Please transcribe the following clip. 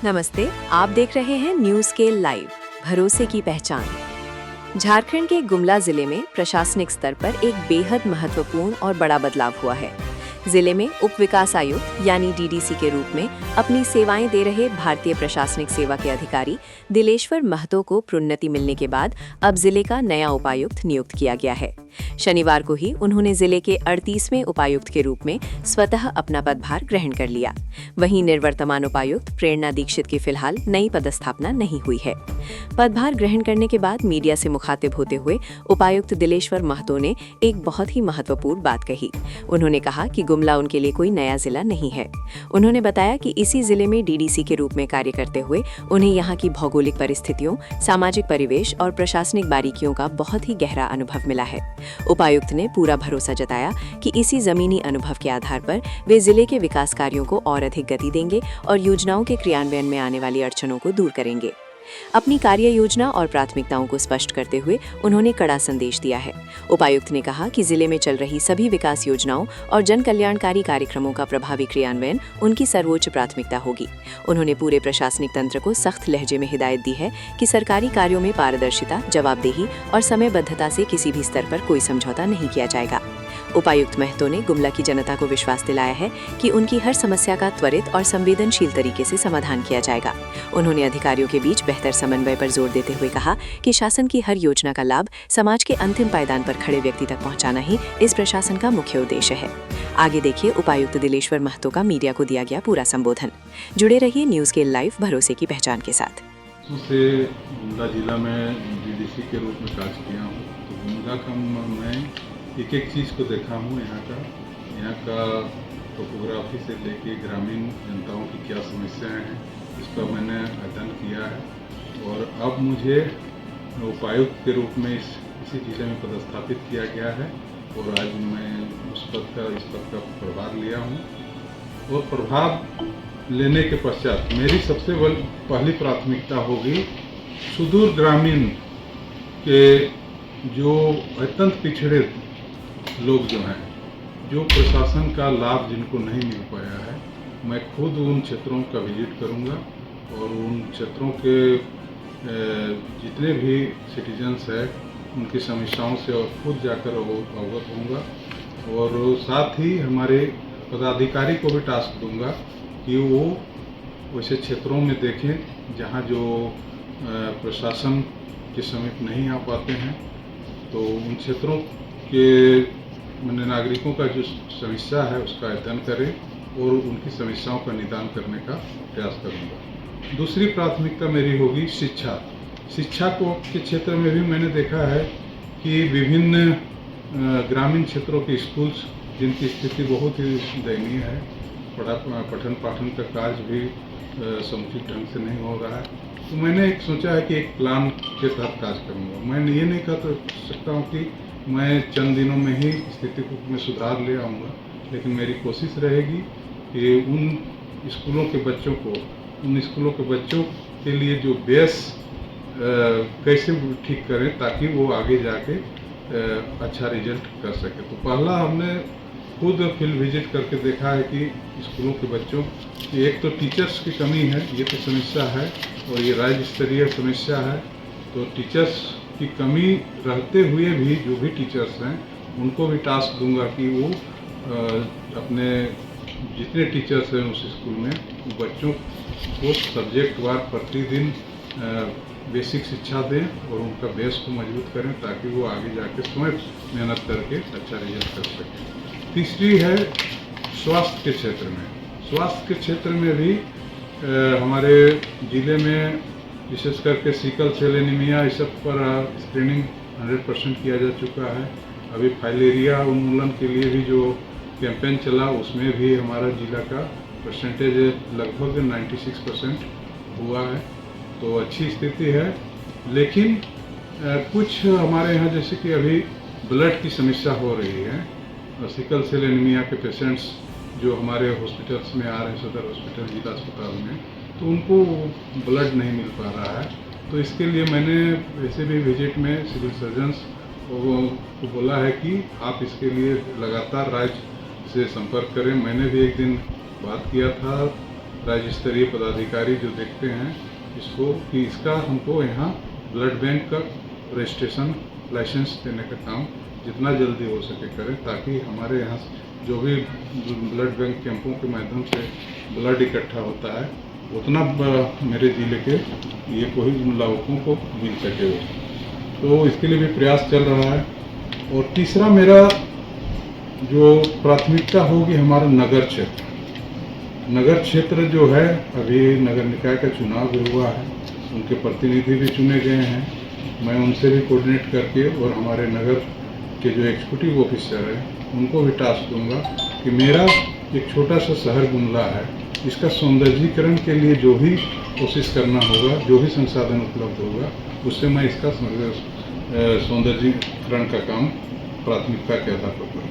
नमस्ते, आप देख रहे हैं न्यूज़ स्केल लाइव, भरोसे की पहचान। झारखंड के गुमला जिले में प्रशासनिक स्तर पर एक बेहद महत्वपूर्ण और बड़ा बदलाव हुआ है। जिले में उप विकास आयुक्त यानी डीडीसी के रूप में अपनी सेवाएं दे रहे भारतीय प्रशासनिक सेवा के अधिकारी दिलेश्वर महतो को प्रोन्नति मिलने के बाद अब जिले का नया उपायुक्त नियुक्त किया गया है। शनिवार को ही उन्होंने जिले के 38वें उपायुक्त के रूप में स्वतः अपना पदभार ग्रहण कर लिया। वहीं निर्वर्तमान उपायुक्त प्रेरणा दीक्षित की फिलहाल नई पदस्थापना नहीं हुई है। पदभार ग्रहण करने के बाद मीडिया से मुखातिब होते हुए उपायुक्त दिलेश्वर महतो ने एक बहुत ही महत्वपूर्ण बात कही। उन्होंने कहा कि गुमला उनके लिए कोई नया जिला नहीं है। उन्होंने बताया कि इसी जिले में डीडीसी के रूप में कार्य करते हुए उन्हें यहाँ की भौगोलिक परिस्थितियों, सामाजिक परिवेश और प्रशासनिक बारीकियों का बहुत ही गहरा अनुभव मिला है। उपायुक्त ने पूरा भरोसा जताया कि इसी जमीनी अनुभव के आधार पर वे जिले के विकास कार्यों को और अधिक गति देंगे और योजनाओं के क्रियान्वयन में आने वाली अड़चनों को दूर करेंगे। अपनी कार्य योजना और प्राथमिकताओं को स्पष्ट करते हुए उन्होंने कड़ा संदेश दिया है। उपायुक्त ने कहा कि जिले में चल रही सभी विकास योजनाओं और जन कल्याणकारी कार्यक्रमों का प्रभावी क्रियान्वयन उनकी सर्वोच्च प्राथमिकता होगी। उन्होंने पूरे प्रशासनिक तंत्र को सख्त लहजे में हिदायत दी है कि सरकारी कार्यों में पारदर्शिता, जवाबदेही और समयबद्धता से किसी भी स्तर पर कोई समझौता नहीं किया जाएगा। उपायुक्त महतो ने गुमला की जनता को विश्वास दिलाया है कि उनकी हर समस्या का त्वरित और संवेदनशील तरीके से समाधान किया जाएगा। उन्होंने अधिकारियों के बीच बेहतर समन्वय पर जोर देते हुए कहा कि शासन की हर योजना का लाभ समाज के अंतिम पायदान पर खड़े व्यक्ति तक पहुंचाना ही इस प्रशासन का मुख्य उद्देश्य है। आगे देखिए उपायुक्त दिलेश्वर महतो का मीडिया को दिया गया पूरा संबोधन। जुड़े रहिए न्यूज़ स्केल लाइव, भरोसे की पहचान के साथ। गुमला जिला में डीडीसी के रूप में कार्य किया हूँ। तो गुमला का मैं एक एक चीज़ को देखा हूँ। यहाँ का टोपोग्राफी से लेके ग्रामीण जनताओं की क्या समस्याएं हैं, इसका मैंने अध्ययन किया है। और अब मुझे उपायुक्त के रूप में इसी जिले में पदस्थापित किया गया है और आज मैं इस पद का प्रभार लिया हूँ। और प्रभार लेने के पश्चात मेरी सबसे पहली प्राथमिकता होगी सुदूर ग्रामीण के जो अत्यंत पिछड़े लोग जो हैं, जो प्रशासन का लाभ जिनको नहीं मिल पाया है, मैं खुद उन क्षेत्रों का विजिट करूंगा और उन क्षेत्रों के जितने भी सिटीजन्स हैं उनकी समस्याओं से और खुद जाकर अवगत होऊंगा। और साथ ही हमारे पदाधिकारी को भी टास्क दूंगा कि वो वैसे क्षेत्रों में देखें जहां जो प्रशासन के समीप नहीं आ पाते हैं, तो उन क्षेत्रों के नागरिकों का जो समस्या है उसका अध्ययन करें और उनकी समस्याओं का निदान करने का प्रयास करूंगा। दूसरी प्राथमिकता मेरी होगी शिक्षा के क्षेत्र में भी मैंने देखा है कि विभिन्न ग्रामीण क्षेत्रों के स्कूल्स जिनकी स्थिति बहुत ही दयनीय है, पठन पाठन का कार्य भी समुचित ढंग से नहीं हो रहा है, तो मैंने एक सोचा है कि एक प्लान के तहत कार्य करूँगा। मैं ये नहीं कह सकता हूँ कि मैं चंद दिनों में ही स्थिति को में सुधार ले आऊँगा, लेकिन मेरी कोशिश रहेगी कि उन स्कूलों के बच्चों के लिए जो बेस कैसे ठीक करें ताकि वो आगे जाके अच्छा रिजल्ट कर सके। तो पहला हमने खुद फील्ड विजिट करके देखा है कि स्कूलों के बच्चों की एक तो टीचर्स की कमी है, ये तो समस्या है और ये राज्य स्तरीय समस्या है। तो टीचर्स की कमी रहते हुए भी जो भी टीचर्स हैं उनको भी टास्क दूंगा कि वो अपने जितने टीचर्स हैं उस स्कूल में बच्चों को सब्जेक्ट वार प्रतिदिन बेसिक शिक्षा दें और उनका बेस को मजबूत करें ताकि वो आगे जाके स्वयं मेहनत करके अच्छा रिजल्ट कर सकें। तीसरी है स्वास्थ्य के क्षेत्र में। स्वास्थ्य के क्षेत्र में भी हमारे ज़िले में विशेष करके सिकल सेल एनीमिया इस सब पर स्क्रीनिंग 100% किया जा चुका है। अभी फाइलेरिया उन्मूलन के लिए भी जो कैंपेन चला उसमें भी हमारा जिला का परसेंटेज लगभग 96% हुआ है, तो अच्छी स्थिति है। लेकिन कुछ हमारे यहाँ जैसे कि अभी ब्लड की समस्या हो रही है, सिकल सेल एनीमिया के पेशेंट्स जो हमारे हॉस्पिटल्स में आ रहे हैं, सदर हॉस्पिटल, जिला अस्पताल में, तो उनको ब्लड नहीं मिल पा रहा है। तो इसके लिए मैंने वैसे भी विजिट में सिविल सर्जन्स को बोला है कि आप इसके लिए लगातार राज्य से संपर्क करें। मैंने भी एक दिन बात किया था राज्य स्तरीय पदाधिकारी जो देखते हैं इसको, कि इसका हमको यहाँ ब्लड बैंक का रजिस्ट्रेशन लाइसेंस देने का काम जितना जल्दी हो सके करें, ताकि हमारे यहाँ जो भी ब्लड बैंक कैंपों के माध्यम से ब्लड इकट्ठा होता है उतना मेरे ज़िले के ये कोई लाभुकों को मिल सके। तो इसके लिए भी प्रयास चल रहा है। और तीसरा मेरा जो प्राथमिकता होगी हमारा नगर क्षेत्र। नगर क्षेत्र जो है, अभी नगर निकाय का चुनाव भी हुआ है, उनके प्रतिनिधि भी चुने गए हैं। मैं उनसे भी कोऑर्डिनेट करके और हमारे नगर के जो एग्जीक्यूटिव ऑफिसर हैं उनको भी टास्क दूंगा कि मेरा एक छोटा सा शहर गुमला है, इसका सौंदर्यीकरण के लिए जो भी कोशिश करना होगा, जो भी संसाधन उपलब्ध होगा, उससे मैं इसका सौंदर्यीकरण का काम प्राथमिकता के आधार पर करूँगा।